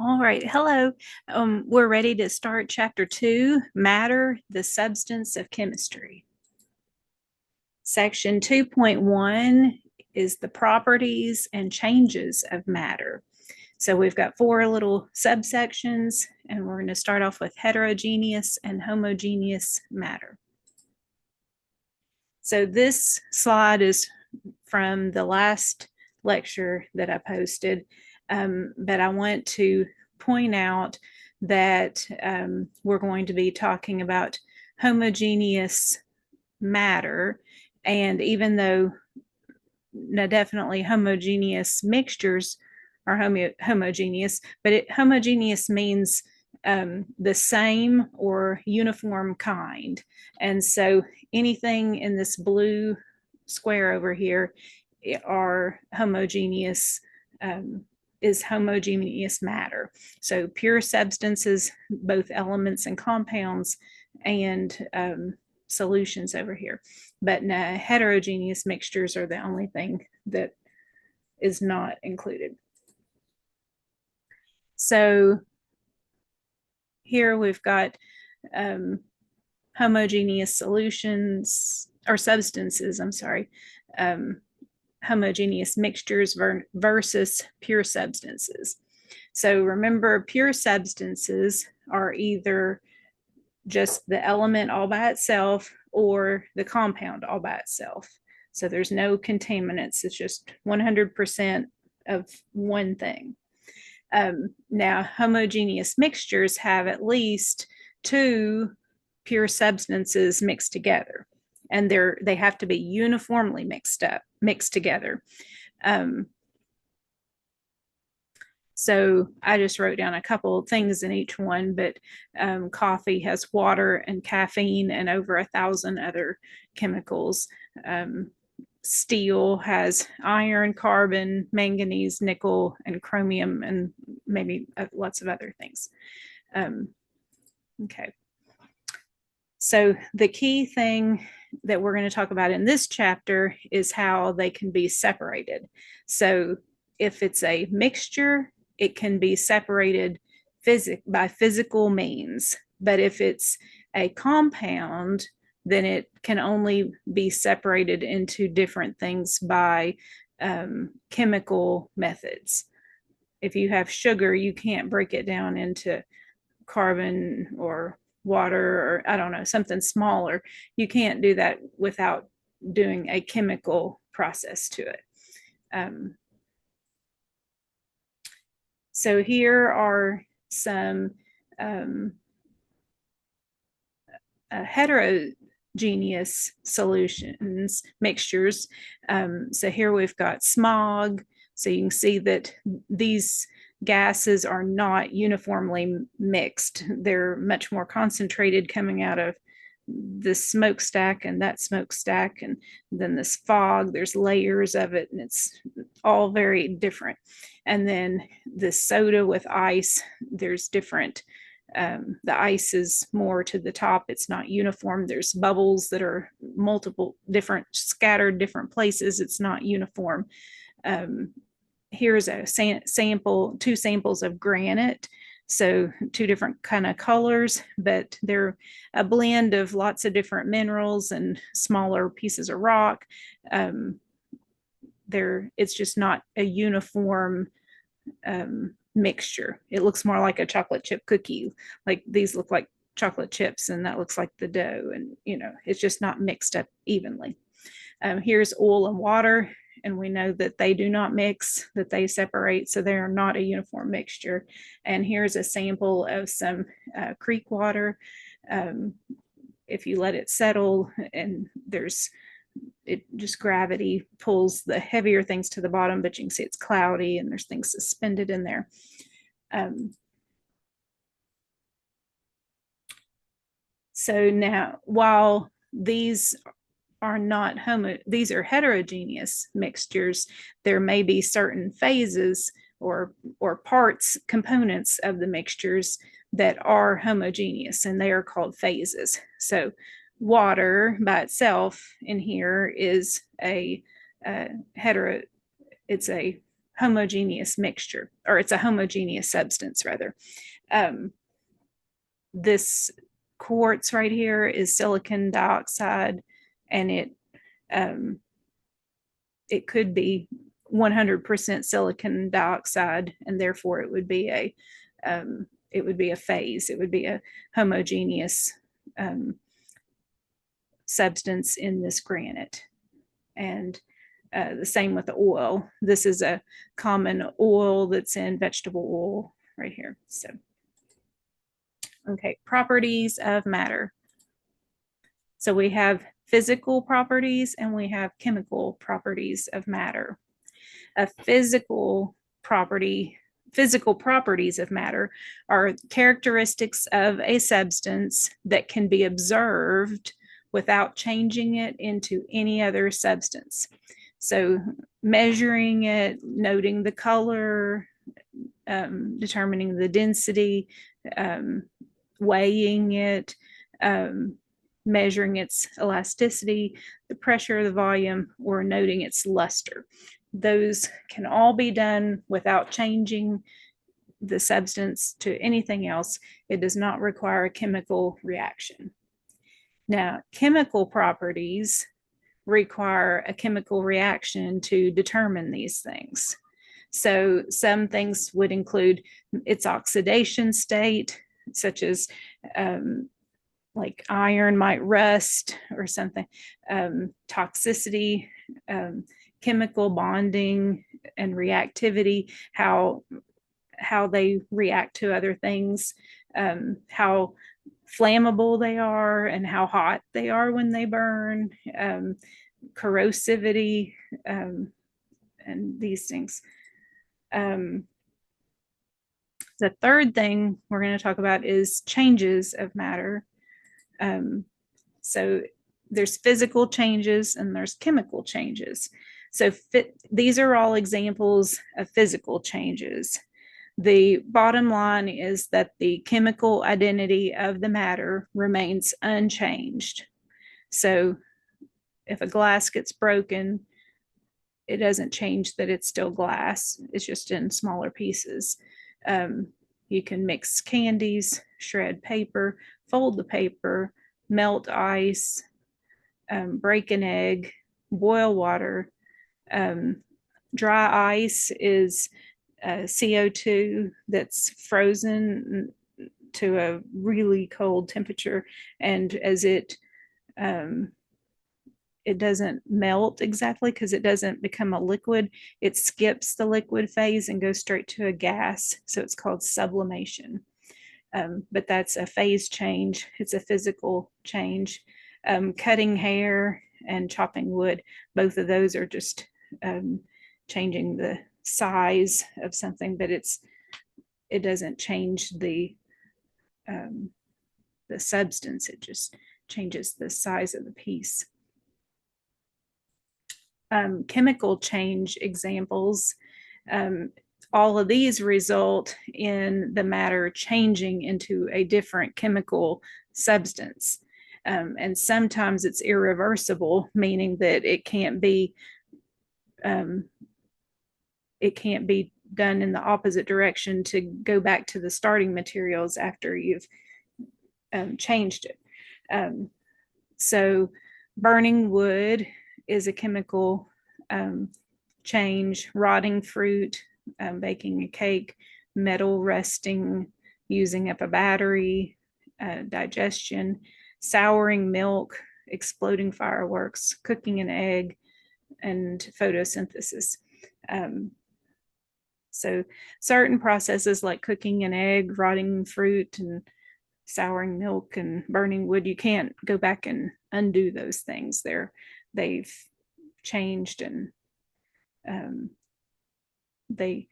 All right, hello. We're ready to start chapter 2, Matter, the Substance of Chemistry. Section 2.1 is the properties and changes of matter. So we've got 4 little subsections, and we're going to start off with heterogeneous and homogeneous matter. So this slide is from the last lecture that I posted, but I want to point out that we're going to be talking about homogeneous matter. And even though definitely homogeneous mixtures are homogeneous, but homogeneous means the same or uniform kind. And so anything in this blue square over here are homogeneous, is homogeneous matter. So pure substances, both elements and compounds, and solutions over here. But heterogeneous mixtures are the only thing that is not included. So here we've got homogeneous solutions or substances, homogeneous mixtures versus pure substances. So remember, pure substances are either just the element all by itself or the compound all by itself. So there's no contaminants. It's just 100% of one thing. Now, homogeneous mixtures have at least 2 pure substances mixed together, and they have to be uniformly mixed together. So I just wrote down a couple of things in each one, but coffee has water and caffeine and over 1,000 other chemicals. Steel has iron, carbon, manganese, nickel, and chromium, and maybe lots of other things. Okay. So the key thing that we're going to talk about in this chapter is how they can be separated. So if it's a mixture, it can be separated by physical means. But if it's a compound, then it can only be separated into different things by chemical methods. If you have sugar, you can't break it down into carbon or water or I don't know, something smaller. You can't do that without doing a chemical process to it. So here are some heterogeneous solutions, mixtures. So here we've got smog. So you can see that these gases are not uniformly mixed. They're much more concentrated coming out of this smokestack and that smokestack, and then this fog, there's layers of it, and it's all very different. And then the soda with ice, there's different. The ice is more to the top. It's not uniform. There's bubbles that are multiple different, scattered different places. It's not uniform. Here's a sample, 2 samples of granite. So 2 different kind of colors, but they're a blend of lots of different minerals and smaller pieces of rock. It's just not a uniform mixture. It looks more like a chocolate chip cookie. Like these look like chocolate chips and that looks like the dough, and it's just not mixed up evenly. Here's oil and water, and we know that they do not mix, that they separate, so they are not a uniform mixture. And here's a sample of some creek water. If you let it settle, and just gravity pulls the heavier things to the bottom, but you can see it's cloudy and there's things suspended in there. So now, while these are not these are heterogeneous mixtures, there may be certain phases or parts, components of the mixtures that are homogeneous, and they are called phases. So water by itself in here is it's a homogeneous mixture, or it's a homogeneous substance rather. This quartz right here is silicon dioxide, and it could be 100% silicon dioxide, and therefore it would be a phase. It would be a homogeneous substance in this granite. And the same with the oil. This is a common oil that's in vegetable oil right here. So, okay, properties of matter. So we have physical properties and we have chemical properties of matter. A physical properties of matter are characteristics of a substance that can be observed without changing it into any other substance. So measuring it, noting the color, determining the density, weighing it, measuring its elasticity, the pressure, the volume, or noting its luster. Those can all be done without changing the substance to anything else. It does not require a chemical reaction. Now, chemical properties require a chemical reaction to determine these things. So some things would include its oxidation state, such as like iron might rust or something, toxicity, chemical bonding and reactivity, how they react to other things, how flammable they are and how hot they are when they burn, corrosivity, and these things. The third thing we're going to talk about is changes of matter. So there's physical changes and there's chemical changes. So these are all examples of physical changes. The bottom line is that the chemical identity of the matter remains unchanged. So if a glass gets broken, it doesn't change that it's still glass. It's just in smaller pieces. You can mix candies, shred paper, fold the paper, melt ice, break an egg, boil water. Dry ice is CO2 that's frozen to a really cold temperature, and as it doesn't melt exactly because it doesn't become a liquid, it skips the liquid phase and goes straight to a gas, so it's called sublimation. But that's a phase change. It's a physical change. Cutting hair and chopping wood, both of those are just changing the size of something, but it doesn't change the substance. It just changes the size of the piece. Chemical change examples. All of these result in the matter changing into a different chemical substance. And sometimes it's irreversible, meaning that it can't be done in the opposite direction to go back to the starting materials after you've changed it. So burning wood is a chemical change, rotting fruit, baking a cake, metal rusting, using up a battery, digestion, souring milk, exploding fireworks, cooking an egg, and photosynthesis. So certain processes like cooking an egg, rotting fruit, and souring milk and burning wood, you can't go back and undo those things. They've changed, and the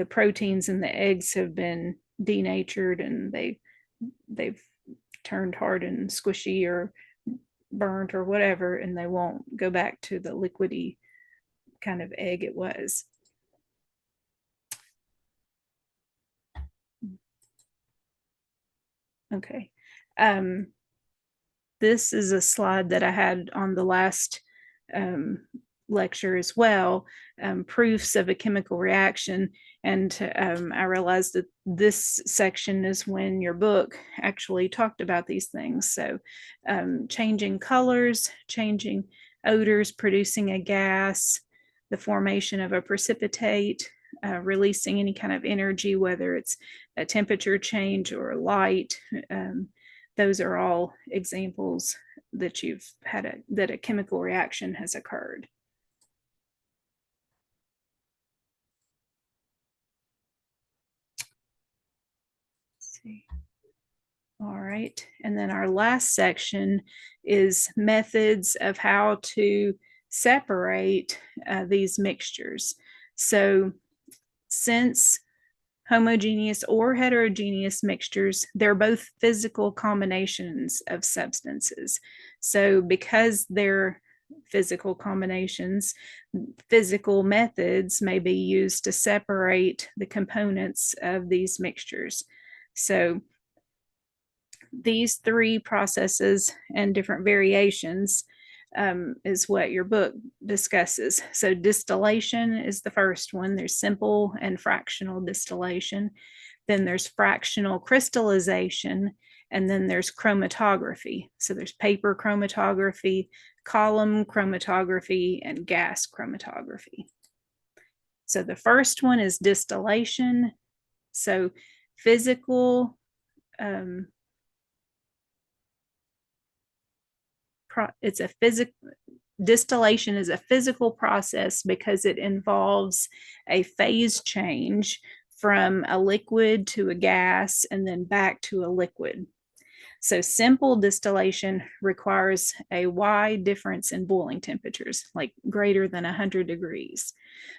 proteins in the eggs have been denatured, and they've turned hard and squishy or burnt or whatever, and they won't go back to the liquidy kind of egg it was. Okay. This is a slide that I had on the last lecture as well, proofs of a chemical reaction. And I realized that this section is when your book actually talked about these things. So changing colors, changing odors, producing a gas, the formation of a precipitate, releasing any kind of energy, whether it's a temperature change or light. Those are all examples that you've had that a chemical reaction has occurred. Let's see. All right, and then our last section is methods of how to separate these mixtures. So since homogeneous or heterogeneous mixtures, they're both physical combinations of substances. So because they're physical combinations, physical methods may be used to separate the components of these mixtures. So these three processes and different variations is what your book discusses. So distillation is the first one. There's simple and fractional distillation. Then there's fractional crystallization, and then there's chromatography. So there's paper chromatography, column chromatography, and gas chromatography. So the first one is distillation. So physical it's a physical distillation is a physical process because it involves a phase change from a liquid to a gas and then back to a liquid. So simple distillation requires a wide difference in boiling temperatures, like greater than 100 degrees.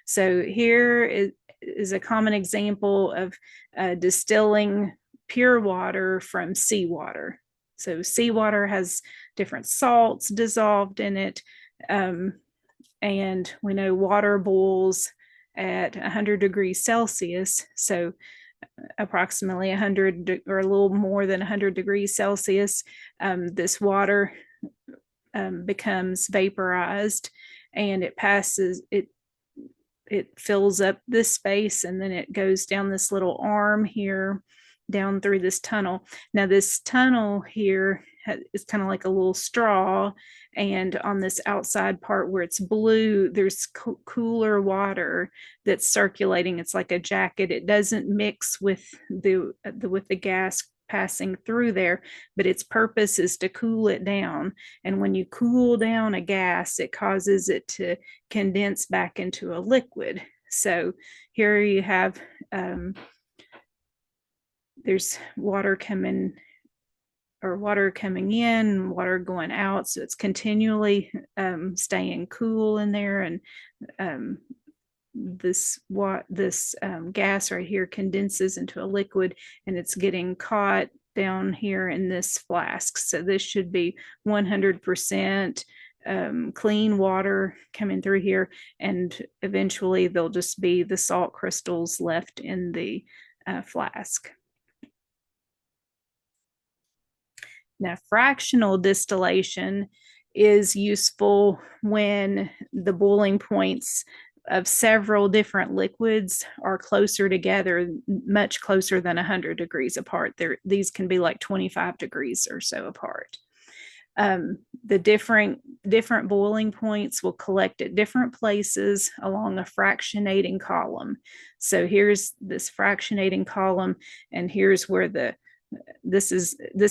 So here is a common example of distilling pure water from seawater. So seawater has different salts dissolved in it. And we know water boils at 100 degrees Celsius. So approximately 100 or a little more than 100 degrees Celsius, this water becomes vaporized, and it passes, it fills up this space, and then it goes down this little arm here, down through this tunnel. Now this tunnel here is kind of like a little straw, and on this outside part where it's blue, there's cooler water that's circulating. It's like a jacket. It doesn't mix with the gas passing through there, but its purpose is to cool it down. And when you cool down a gas, it causes it to condense back into a liquid. So here you have there's water coming in, water going out. So it's continually staying cool in there. And this gas right here condenses into a liquid, and it's getting caught down here in this flask. So this should be 100% clean water coming through here. And eventually there'll just be the salt crystals left in the flask. Now, fractional distillation is useful when the boiling points of several different liquids are closer together, much closer than 100 degrees apart. These can be like 25 degrees or so apart. The different boiling points will collect at different places along a fractionating column. So here's this fractionating column, and here's where this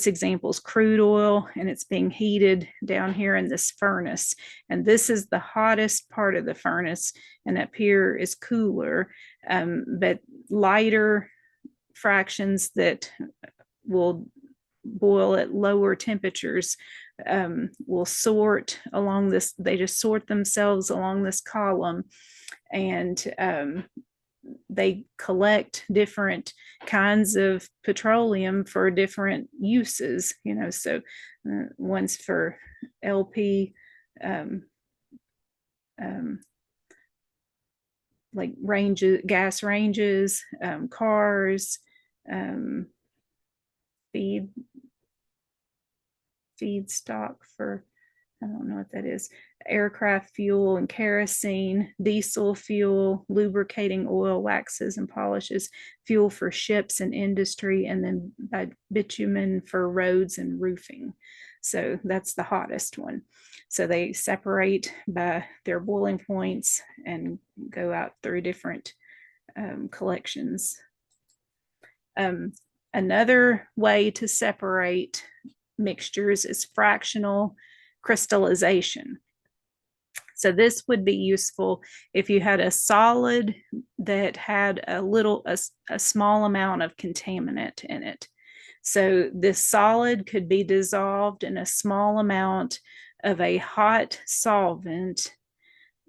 example is crude oil, and it's being heated down here in this furnace. And this is the hottest part of the furnace, and up here is cooler, but lighter fractions that will boil at lower temperatures will sort along this. They just sort themselves along this column, and they collect different kinds of petroleum for different uses, so one's for LP, like gas ranges, cars, feedstock for, I don't know what that is, aircraft fuel and kerosene, diesel fuel, lubricating oil, waxes and polishes, fuel for ships and industry, and then bitumen for roads and roofing. So that's the hottest one. So they separate by their boiling points and go out through different collections. Another way to separate mixtures is fractional crystallization. So this would be useful if you had a solid that had a small amount of contaminant in it. So this solid could be dissolved in a small amount of a hot solvent,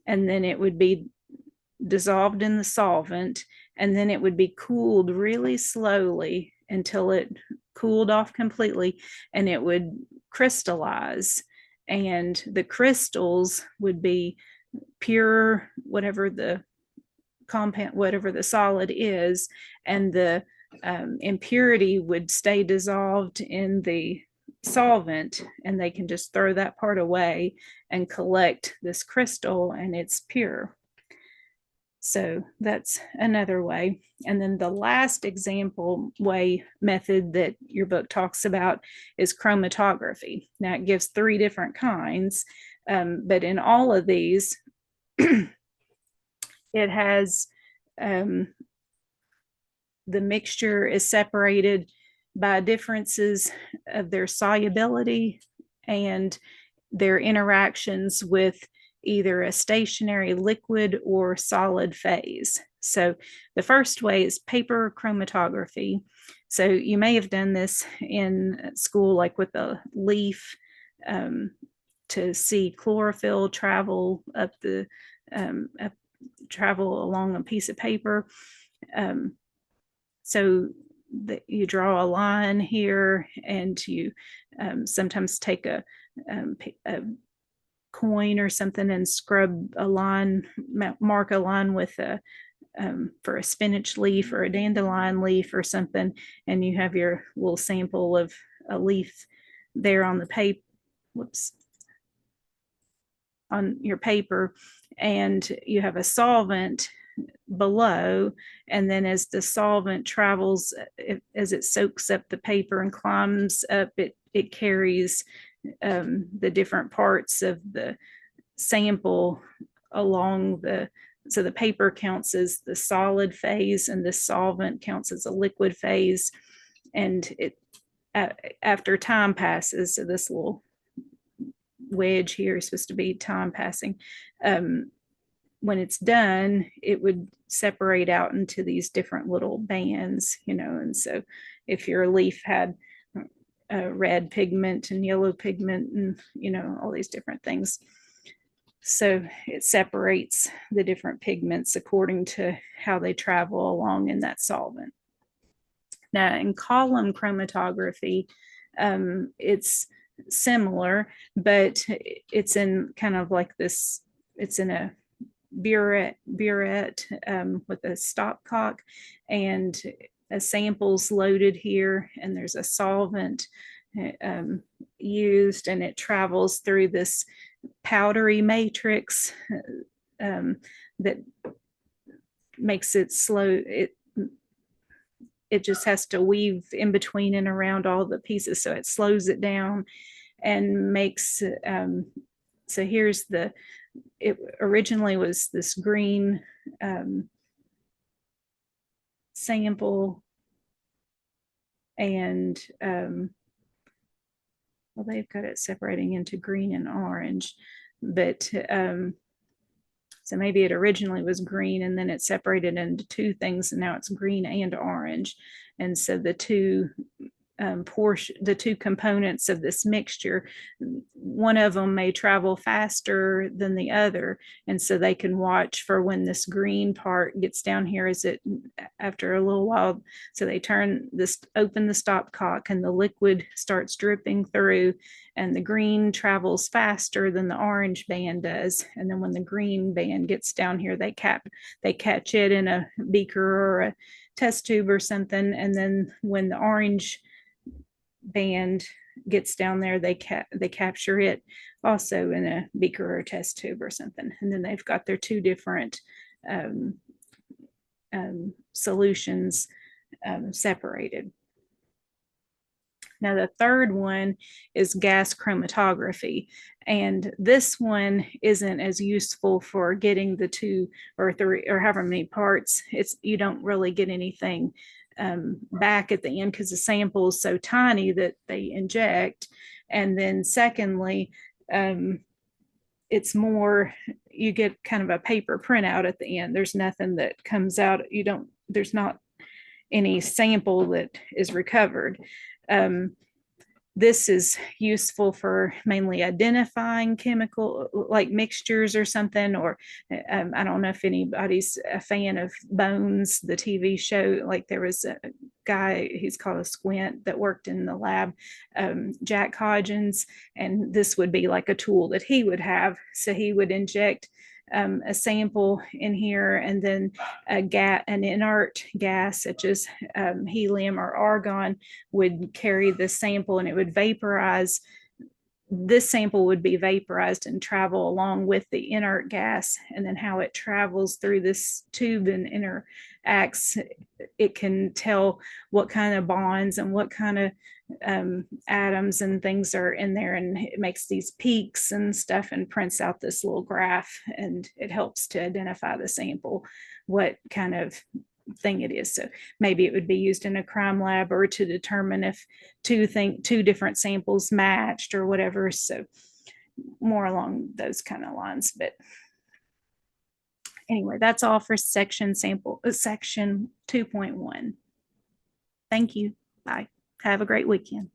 and then it would be dissolved in the solvent, and then it would be cooled really slowly until it cooled off completely, and it would crystallize. And the crystals would be pure, whatever the compound, whatever the solid is, and the impurity would stay dissolved in the solvent, and they can just throw that part away and collect this crystal, and it's pure. So that's another way. And then the last example method that your book talks about is chromatography. Now it gives 3 different kinds, but in all of these, it has the mixture is separated by differences of their solubility and their interactions with either a stationary liquid or solid phase. So the first way is paper chromatography. So you may have done this in school, like with a leaf, to see chlorophyll travel travel along a piece of paper. So that you draw a line here, and you sometimes take a coin or something and scrub a line, mark a line with for a spinach leaf or a dandelion leaf or something, and you have your little sample of a leaf there on the paper, on your paper, and you have a solvent below, and then as the solvent travels, as it soaks up the paper and climbs up, it carries the different parts of the sample along so the paper counts as the solid phase, and the solvent counts as a liquid phase. And it after time passes, so this little wedge here is supposed to be time passing. When it's done, it would separate out into these different little bands, and so if your leaf had red pigment and yellow pigment and all these different things, so it separates the different pigments according to how they travel along in that solvent. Now in column chromatography, it's similar, but it's in kind of like this, it's in a burette with a stopcock, and a sample's loaded here, and there's a solvent used, and it travels through this powdery matrix that makes it slow. It just has to weave in between and around all the pieces, so it slows it down and makes so here's it originally was this green sample, and well, they've got it separating into green and orange, but so maybe it originally was green, and then it separated into 2 things, and now it's green and orange. And so the two the 2 components of this mixture, one of them may travel faster than the other, and so they can watch for when this green part gets down here, as it after a little while, so they open the stopcock, and the liquid starts dripping through, and the green travels faster than the orange band does, and then when the green band gets down here, they catch it in a beaker or a test tube or something, and then when the orange band gets down there, they capture it also in a beaker or test tube or something. And then they've got their two different solutions separated. Now, the third one is gas chromatography. And this one isn't as useful for getting the 2 or 3 or however many parts. You don't really get anything back at the end because the sample is so tiny that they inject. And then secondly, it's more, you get kind of a paper printout at the end. There's nothing that comes out. There's not any sample that is recovered. This is useful for mainly identifying chemical like mixtures or something, or I don't know if anybody's a fan of Bones, the TV show. Like there was a guy, he's called a Squint, that worked in the lab, Jack Hodgins, and this would be like a tool that he would have. So he would inject a sample in here, and then an inert gas such as helium or argon would carry the sample, and it would vaporize. This sample would be vaporized and travel along with the inert gas, and then how it travels through this tube and interacts, it can tell what kind of bonds and what kind of atoms and things are in there, and it makes these peaks and stuff and prints out this little graph, and it helps to identify the sample, what kind of thing it is. So maybe it would be used in a crime lab or to determine if two different samples matched or whatever. So more along those kind of lines. But anyway, that's all for section 2.1. Thank you. Bye. Have a great weekend.